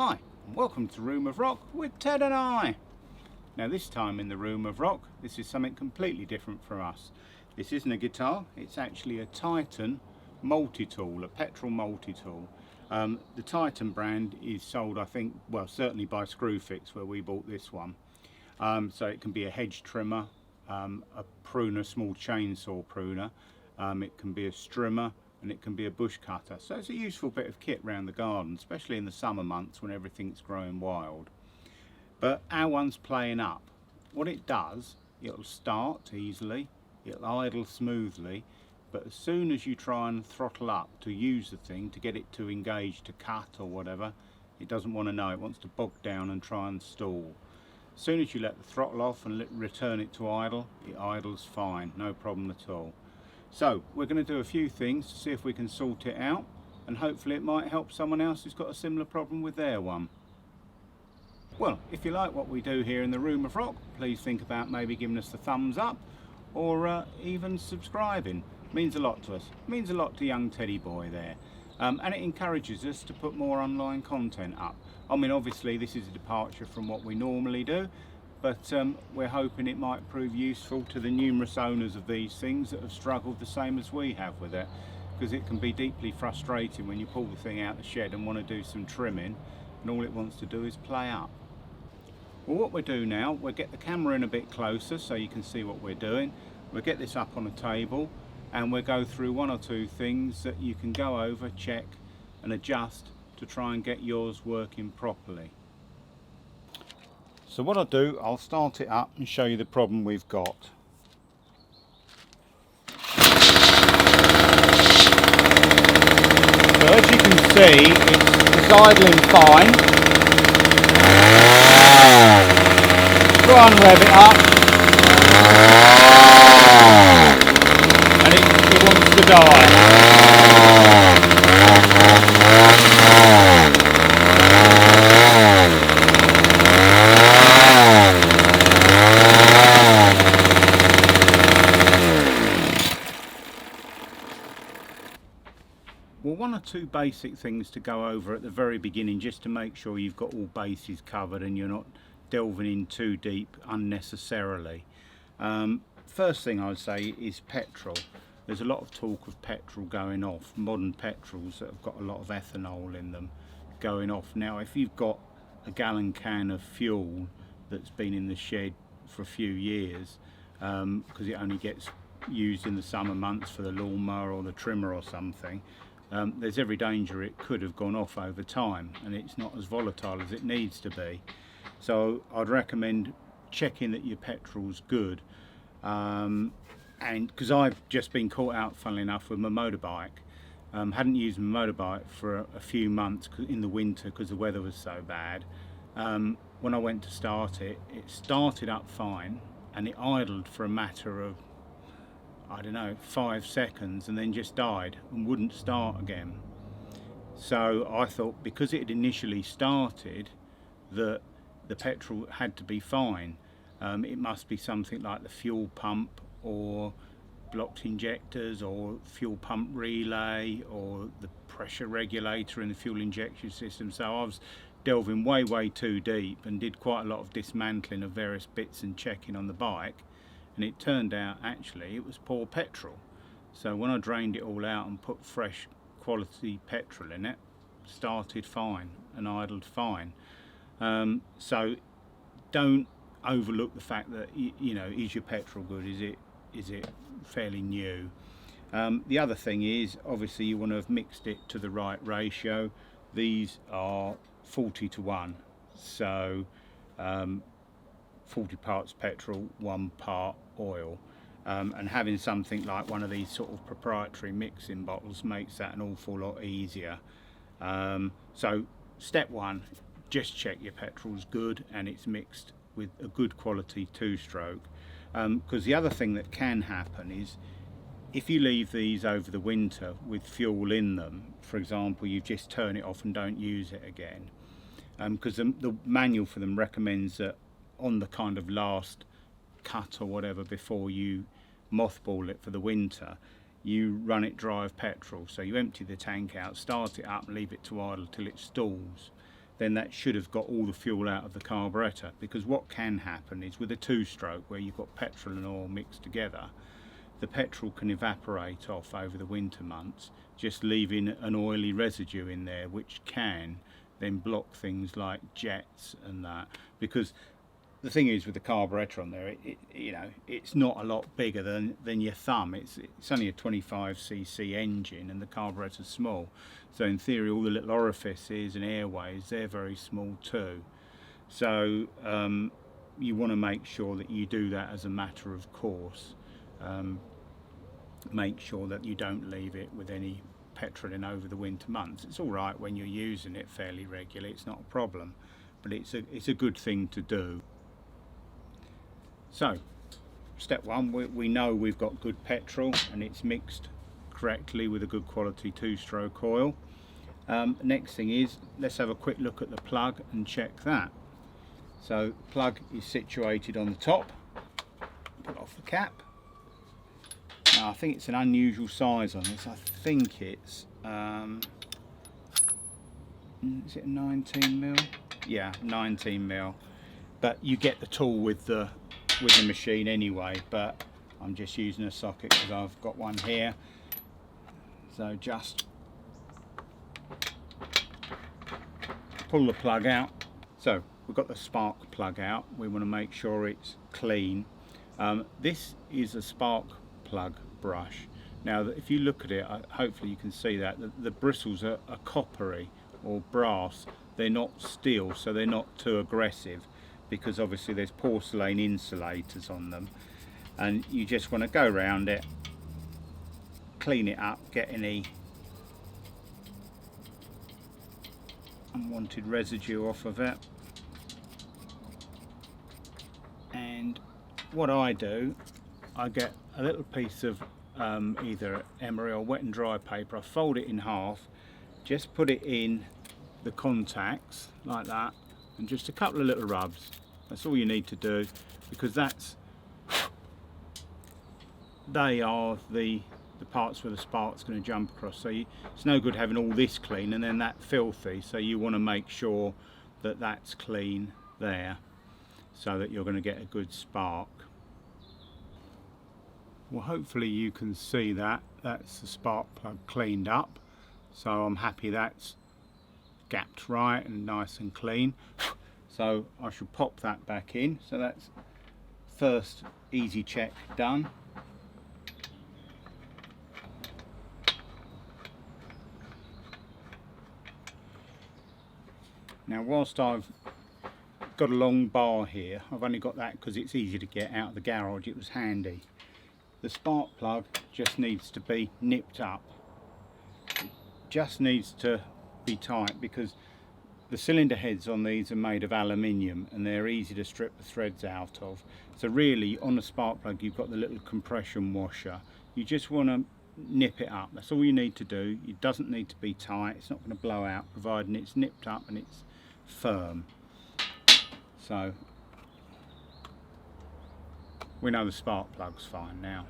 Hi, and welcome to Room of Rock with Ted and I. Now this time in the Room of Rock, this is something completely different for us. This isn't a guitar, it's actually a Titan Multi Tool, a Petrol Multi Tool. The Titan brand is sold, I think, well, certainly by Screwfix, where we bought this one. So it can be a hedge trimmer, a pruner, small chainsaw pruner, it can be a strimmer, and it can be a bush cutter. So it's a useful bit of kit around the garden, especially in the summer months when everything's growing wild. But our one's playing up. What it does, it'll start easily, it'll idle smoothly, but as soon as you try and throttle up to use the thing, to get it to engage, to cut or whatever, it doesn't want to know. It wants to bog down and try and stall. As soon as you let the throttle off and return it to idle, it idles fine, no problem at all. So we're going to do a few things to see if we can sort it out, and hopefully it might help someone else who's got a similar problem with their one. Well, if you like what we do here in the Room of Rock, please think about maybe giving us the thumbs up, or even subscribing. It means a lot to us. It means a lot to young Teddy boy there, and it encourages us to put more online content up. I mean, obviously this is a departure from what we normally do, but we're hoping it might prove useful to the numerous owners of these things that have struggled the same as we have with it, because it can be deeply frustrating when you pull the thing out the shed and want to do some trimming and all it wants to do is play up. Well, what we'll do now, we'll get the camera in a bit closer so you can see what we're doing. We'll get this up on a table and we'll go through one or two things that you can go over, check and adjust to try and get yours working properly. So what I'll do, I'll start it up and show you the problem we've got. So as you can see, it's idling fine. Try and rev it up, and it wants to die. Well, one or two basic things to go over at the very beginning, just to make sure you've got all bases covered and you're not delving in too deep unnecessarily. First thing I would say is petrol. There's a lot of talk of petrol going off, modern petrols that have got a lot of ethanol in them going off. Now if you've got a gallon can of fuel that's been in the shed for a few years, because it only gets used in the summer months for the lawnmower or the trimmer or something, there's every danger it could have gone off over time and it's not as volatile as it needs to be. So I'd recommend checking that your petrol's good, and because I've just been caught out, funnily enough, with my motorbike. Hadn't used my motorbike for a few months in the winter because the weather was so bad. When I went to start it, it started up fine and it idled for a matter of, I don't know, 5 seconds and then just died and wouldn't start again. So I thought, because it had initially started, that the petrol had to be fine. It must be something like the fuel pump or blocked injectors or fuel pump relay or the pressure regulator in the fuel injection system. So I was delving way too deep and did quite a lot of dismantling of various bits and checking on the bike, and it turned out actually it was poor petrol. So when I drained it all out and put fresh quality petrol in it, started fine and idled fine. So don't overlook the fact that, you know, is your petrol good? Is it fairly new? The other thing is, obviously you want to have mixed it to the right ratio. These are 40:1, so 40 parts petrol, 1 part oil, and having something like one of these sort of proprietary mixing bottles makes that an awful lot easier. So step one, just check your petrol's good and it's mixed with a good quality 2-stroke, because the other thing that can happen is if you leave these over the winter with fuel in them, for example, you just turn it off and don't use it again, because the manual for them recommends that on the kind of last cut or whatever before you mothball it for the winter, you run it dry of petrol. So you empty the tank out, start it up and leave it to idle till it stalls. then that should have got all the fuel out of the carburettor. Because what can happen is with a two-stroke where you've got petrol and oil mixed together, the petrol can evaporate off over the winter months, just leaving an oily residue in there, which can then block things like jets and that. Because the thing is with the carburettor on there, you know, it's not a lot bigger than your thumb. It's only a 25cc engine, and the carburettor's small. So in theory, all the little orifices and airways, they're very small too. So you want to make sure that you do that as a matter of course. Make sure that you don't leave it with any petrol in over the winter months. It's all right when you're using it fairly regularly, it's not a problem, but it's a good thing to do. So step one, we know we've got good petrol and it's mixed correctly with a good quality two-stroke oil. Next thing is, let's have a quick look at the plug and check that. So the plug is situated on the top. Put off the cap. Now, I think it's an unusual size on this. I think it's is it 19mm? Yeah, 19mm. But you get the tool with the machine anyway, but I'm just using a socket because I've got one here. So just pull the plug out. So we've got the spark plug out. We want to make sure it's clean. This is a spark plug brush. Now if you look at it, hopefully you can see that the bristles are coppery or brass. They're not steel, so they're not too aggressive, because obviously there's porcelain insulators on them, and you just want to go around it, clean it up, get any unwanted residue off of it. And what I do, I get a little piece of either emery or wet and dry paper. I fold it in half, just put it in the contacts like that, and just a couple of little rubs. That's all you need to do, because they are the parts where the spark's going to jump across. So it's no good having all this clean and then that filthy. So you want to make sure that that's clean there, so that you're going to get a good spark. Well, hopefully you can see that that's the spark plug cleaned up. So I'm happy that's gapped right and nice and clean. So I should pop that back in. So that's first easy check done. Now whilst I've got a long bar here, I've only got that because it's easy to get out of the garage, it was handy. The spark plug just needs to be nipped up. It just needs to be tight, because the cylinder heads on these are made of aluminium and they're easy to strip the threads out of. So really on the spark plug you've got the little compression washer. You just want to nip it up. That's all you need to do. It doesn't need to be tight. It's not going to blow out, providing it's nipped up and it's firm. So we know the spark plug's fine now.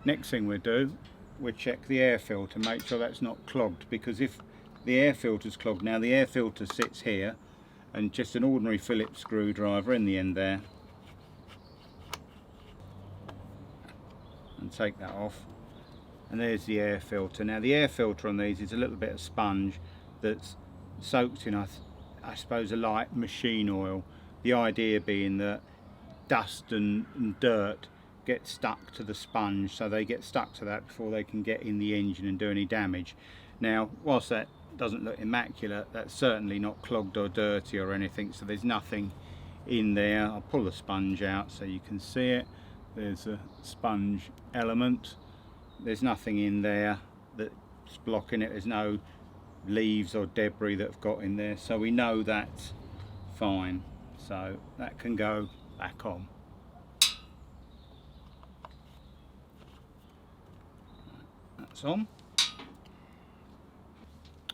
Next thing we'll do, we'll check the air filter, make sure that's not clogged, because if the air filter's clogged, now the air filter sits here, and just an ordinary Phillips screwdriver in the end there, and take that off, and there's the air filter. Now the air filter on these is a little bit of sponge that's soaked in, I suppose, a light machine oil. The idea being that dust and dirt get stuck to the sponge, so they get stuck to that before they can get in the engine and do any damage. Now whilst that doesn't look immaculate, that's certainly not clogged or dirty or anything, so there's nothing in there. I'll pull the sponge out so you can see it. There's a sponge element. There's nothing in there that's blocking it. There's no leaves or debris that have got in there, so we know that's fine. So that can go back on. That's on.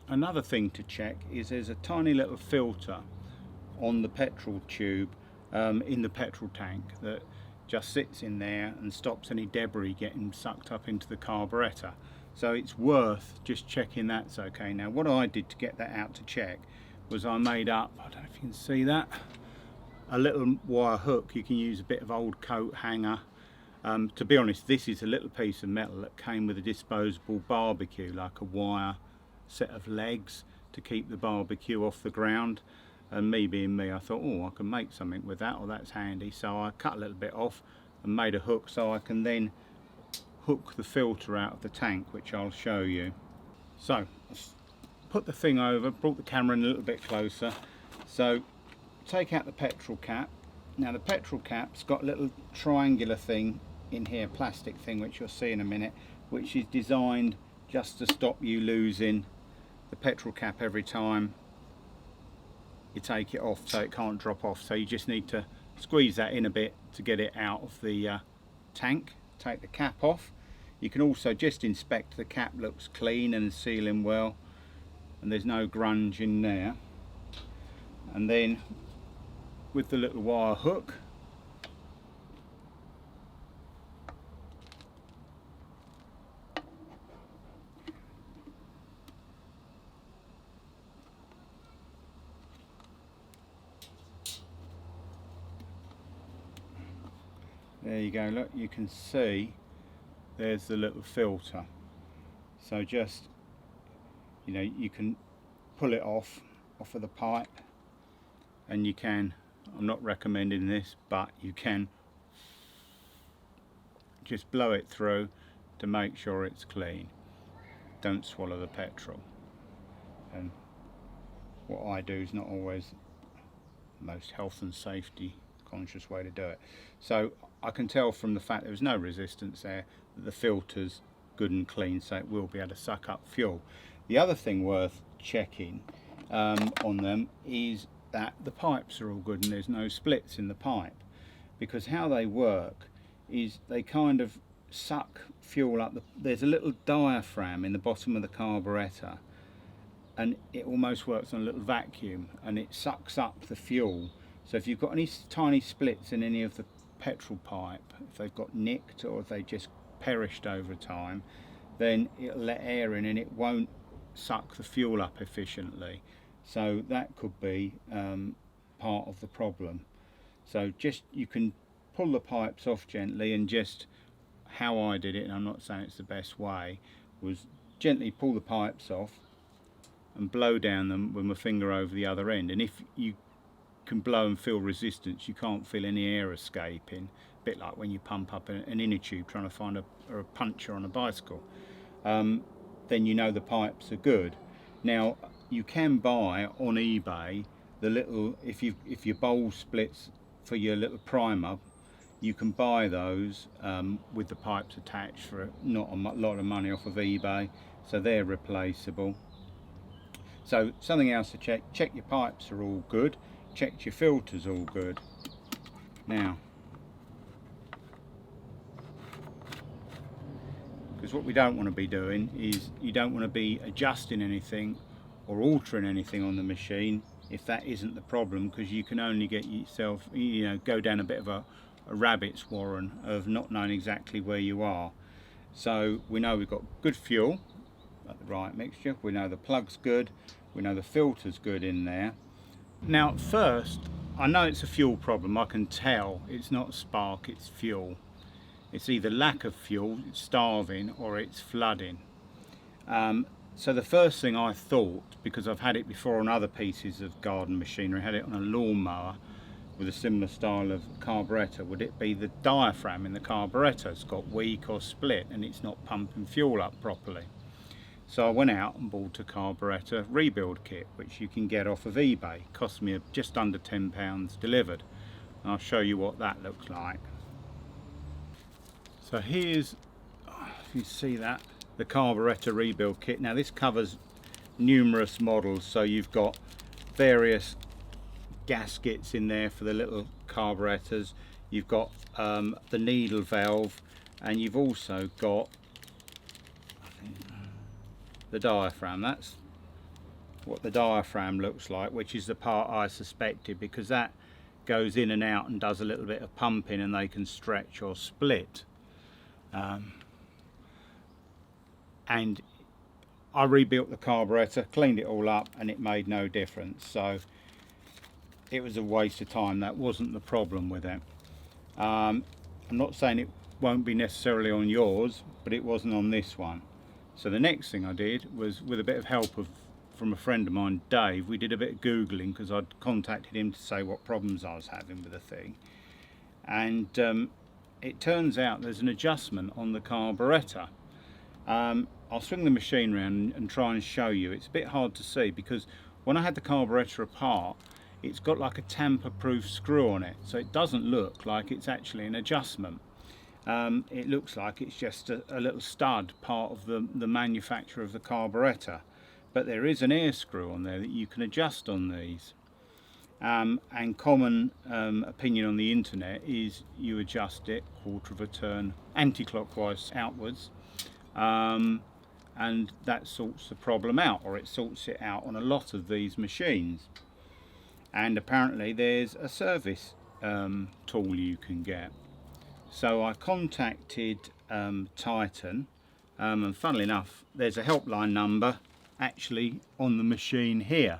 Another thing to check is there's a tiny little filter on the petrol tube in the petrol tank that just sits in there and stops any debris getting sucked up into the carburettor. So it's worth just checking that's okay. Now what I did to get that out to check was I made up, I don't know if you can see that, a little wire hook. You can use a bit of old coat hanger. To be honest, this is a little piece of metal that came with a disposable barbecue, like a wire set of legs to keep the barbecue off the ground. And me being me, I thought, oh, I can make something with that, or that's handy. So I cut a little bit off and made a hook so I can then hook the filter out of the tank, which I'll show you. So put the thing over, brought the camera in a little bit closer. So take out the petrol cap. Now the petrol cap's got a little triangular thing in here, plastic thing, which you'll see in a minute, which is designed just to stop you losing the petrol cap every time you take it off, so it can't drop off. So you just need to squeeze that in a bit to get it out of the tank. Take the cap off. You can also just inspect the cap, looks clean and sealing well, and there's no grunge in there. And then with the little wire hook, there you go, look, you can see there's the little filter. So just, you know, you can pull it off of the pipe, and you can, I'm not recommending this, but you can just blow it through to make sure it's clean. Don't swallow the petrol. And what I do is not always the most health and safety conscious way to do it. So I can tell from the fact there was no resistance there that the filter's good and clean, so it will be able to suck up fuel. The other thing worth checking on them is that the pipes are all good and there's no splits in the pipe, because how they work is they kind of suck fuel up. There's a little diaphragm in the bottom of the carburetor, and it almost works on a little vacuum, and it sucks up the fuel. So if you've got any tiny splits in any of the petrol pipe, if they've got nicked or if they just perished over time, then it'll let air in and it won't suck the fuel up efficiently. So that could be part of the problem. So just, you can pull the pipes off gently, and just how I did it, and I'm not saying it's the best way, was gently pull the pipes off and blow down them with my finger over the other end. And if you can blow and feel resistance, you can't feel any air escaping, a bit like when you pump up an inner tube trying to find a puncture on a bicycle, then you know the pipes are good. Now you can buy on eBay the little, if your bowl splits for your little primer, you can buy those with the pipes attached for not a lot of money off of eBay, so they're replaceable. So something else to check your pipes are all good, check your filters all good. Now, because what we don't want to be doing is, you don't want to be adjusting anything or altering anything on the machine if that isn't the problem, because you can only get yourself, you know, go down a bit of a rabbit's warren of not knowing exactly where you are. So we know we've got good fuel at the right mixture, we know the plug's good, we know the filter's good in there. Now first, I know it's a fuel problem, I can tell it's not spark, it's fuel. It's either lack of fuel, it's starving, or it's flooding. So the first thing I thought, because I've had it before on other pieces of garden machinery, I had it on a lawnmower with a similar style of carburetor, would it be the diaphragm in the carburetor? It's got weak or split and it's not pumping fuel up properly. So I went out and bought a carburetor rebuild kit, which you can get off of eBay. It cost me just under £10 delivered. And I'll show you what that looks like. So here's, if you see that, the carburetor rebuild kit. Now this covers numerous models, so you've got various gaskets in there for the little carburetors, you've got the needle valve, and you've also got the diaphragm. That's what the diaphragm looks like, which is the part I suspected, because that goes in and out and does a little bit of pumping, and they can stretch or split. and I rebuilt the carburetor, cleaned it all up, and it made no difference. So it was a waste of time. That wasn't the problem with it. I'm not saying it won't be necessarily on yours, but it wasn't on this one. So the next thing I did was, with a bit of help from a friend of mine, Dave, we did a bit of Googling, because I'd contacted him to say what problems I was having with the thing. And it turns out there's an adjustment on the carburetor. I'll swing the machine around and try and show you. It's a bit hard to see, because when I had the carburetor apart, it's got like a tamper-proof screw on it, so it doesn't look like it's actually an adjustment. It looks like it's just a little stud, part of the manufacture of the carburetor. But there is an air screw on there that you can adjust on these. And common opinion on the internet is you adjust it 1/4 of a turn anti-clockwise outwards, and that sorts the problem out, or it sorts it out on a lot of these machines. And apparently there's a service tool you can get. So I contacted Titan, and funnily enough, there's a helpline number actually on the machine here.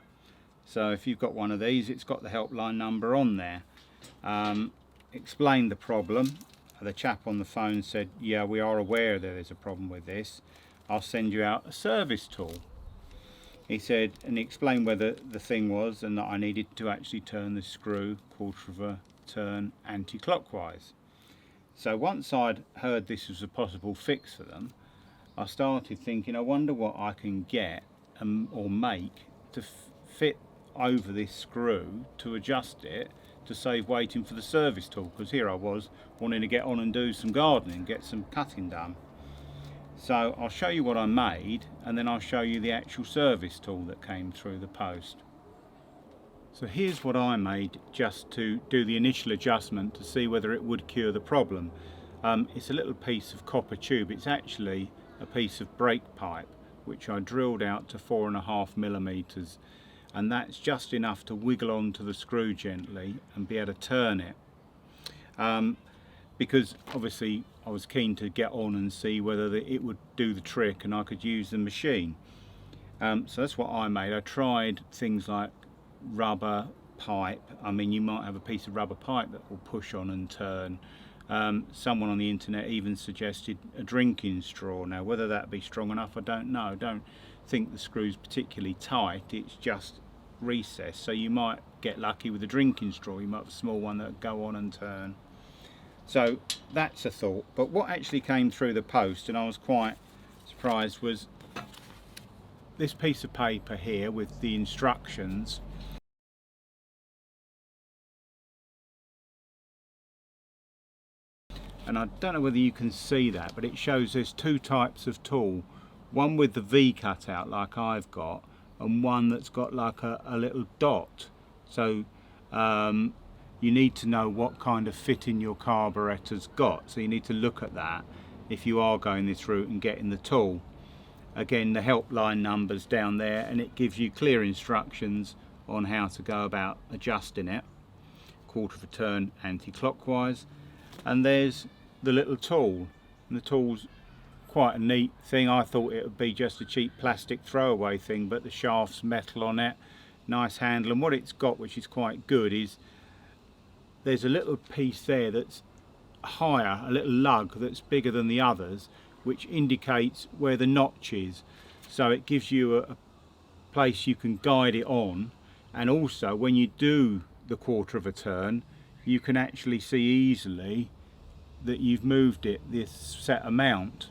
So if you've got one of these, it's got the helpline number on there. Explained the problem. The chap on the phone said, yeah, we are aware that there's a problem with this. I'll send you out a service tool. He said, and he explained where the thing was, and that I needed to actually turn the screw 1/4 of a turn anti-clockwise. So once I'd heard this was a possible fix for them, I started thinking, I wonder what I can get or make to fit over this screw to adjust it, to save waiting for the service tool, because here I was wanting to get on and do some gardening, get some cutting done. So I'll show you what I made, and then I'll show you the actual service tool that came through the post. So here's what I made just to do the initial adjustment to see whether it would cure the problem. It's a little piece of copper tube. It's actually a piece of brake pipe, which I drilled out to 4.5 millimeters, and that's just enough to wiggle onto the screw gently and be able to turn it. Because obviously I was keen to get on and see whether it would do the trick and I could use the machine. So that's what I made. I tried things like rubber pipe. I mean, you might have a piece of rubber pipe that will push on and turn. Someone on the internet even suggested a drinking straw. Now whether that be strong enough, I don't know. I don't think the screw's particularly tight, it's just recessed, so you might get lucky with a drinking straw. You might have a small one that would go on and turn. So that's a thought. But what actually came through the post, and I was quite surprised, was this piece of paper here with the instructions. And I don't know whether you can see that, but it shows there's two types of tool. One with the V cut out like I've got, and one that's got like a little dot. So you need to know what kind of fitting your carburetor's got. So you need to look at that if you are going this route and getting the tool. Again, the helpline number's down there, and it gives you clear instructions on how to go about adjusting it. 1/4 of a turn anti-clockwise. And there's the little tool, and the tool's quite a neat thing. I thought it would be just a cheap plastic throwaway thing, but the shaft's metal on it, nice handle, and what it's got, which is quite good, is there's a little piece there that's higher, a little lug that's bigger than the others, which indicates where the notch is. So it gives you a place you can guide it on, and also when you do the 1/4 of a turn, you can actually see easily that you've moved it this set amount.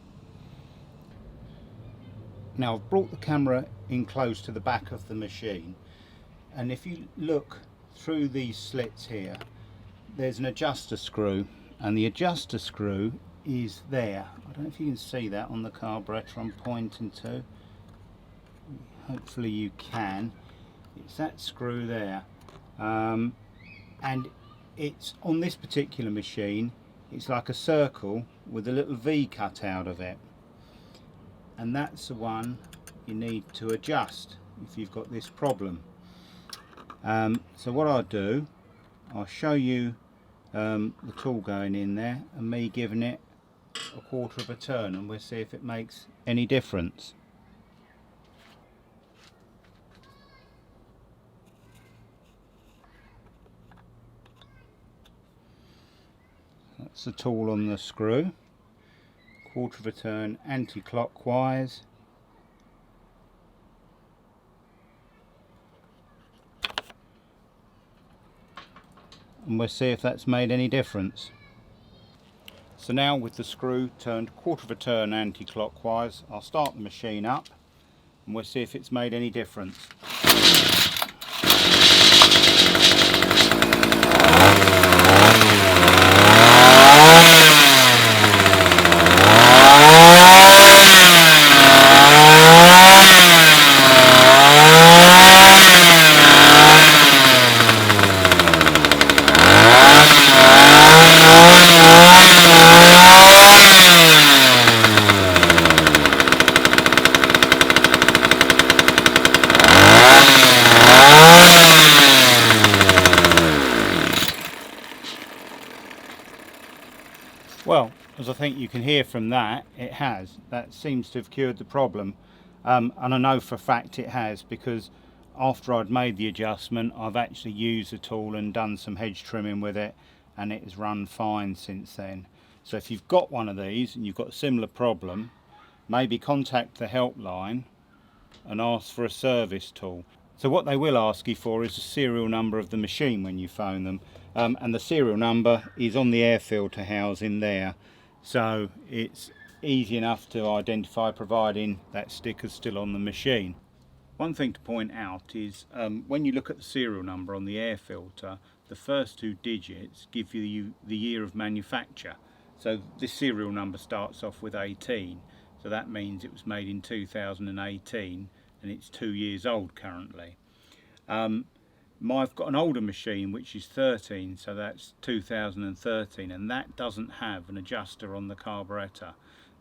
Now I've brought the camera in close to the back of the machine, and if you look through these slits here, there's an adjuster screw, and the adjuster screw is there. I don't know if you can see that on the carburetor I'm pointing to. Hopefully you can. It's that screw there, and it's on this particular machine, it's like a circle with a little V cut out of it, and that's the one you need to adjust if you've got this problem. So what I'll do, I'll show you the tool going in there and me giving it a quarter of a turn and we'll see if it makes any difference. That's the tool on the screw. Quarter of a turn anti-clockwise. And we'll see if that's made any difference. So now with the screw turned quarter of a turn anti-clockwise, I'll start the machine up and we'll see if it's made any difference. Well, as I think you can hear from that, it has. That seems to have cured the problem. And I know for a fact it has, because after I'd made the adjustment, I've actually used the tool and done some hedge trimming with it, and it has run fine since then. So if you've got one of these and you've got a similar problem, maybe contact the helpline and ask for a service tool. So what they will ask you for is the serial number of the machine when you phone them, and the serial number is on the air filter housing there, so it's easy enough to identify providing that sticker's still on the machine. One thing to point out is when you look at the serial number on the air filter, the first two digits give you the year of manufacture. So this serial number starts off with 18, so that means it was made in 2018 and it's 2 years old currently. I've got an older machine which is 13, so that's 2013, and that doesn't have an adjuster on the carburettor.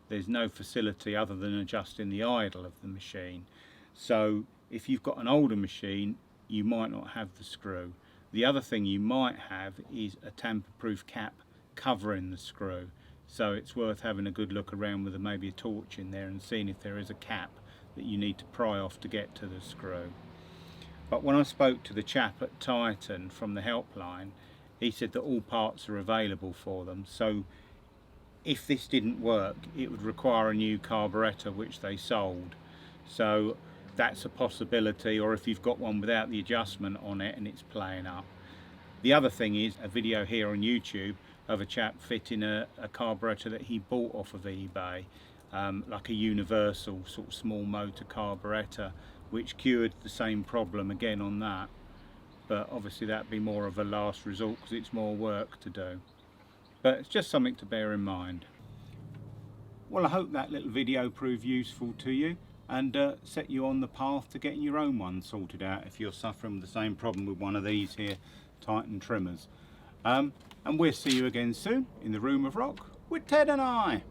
There's no facility other than adjusting the idle of the machine. So if you've got an older machine, you might not have the screw. The other thing you might have is a tamper-proof cap covering the screw, so it's worth having a good look around with maybe a torch in there and seeing if there is a cap that you need to pry off to get to the screw. But when I spoke to the chap at Titan from the helpline, he said that all parts are available for them, so if this didn't work it would require a new carburettor which they sold, so that's a possibility, or if you've got one without the adjustment on it and it's playing up. The other thing is a video here on YouTube of a chap fitting a carburettor that he bought off of eBay, like a universal sort of small motor carburettor, which cured the same problem again on that, but obviously that'd be more of a last resort because it's more work to do. But it's just something to bear in mind. Well, I hope that little video proved useful to you and set you on the path to getting your own one sorted out if you're suffering with the same problem with one of these here Titan trimmers. And we'll see you again soon in the Room of Rock with Ted and I.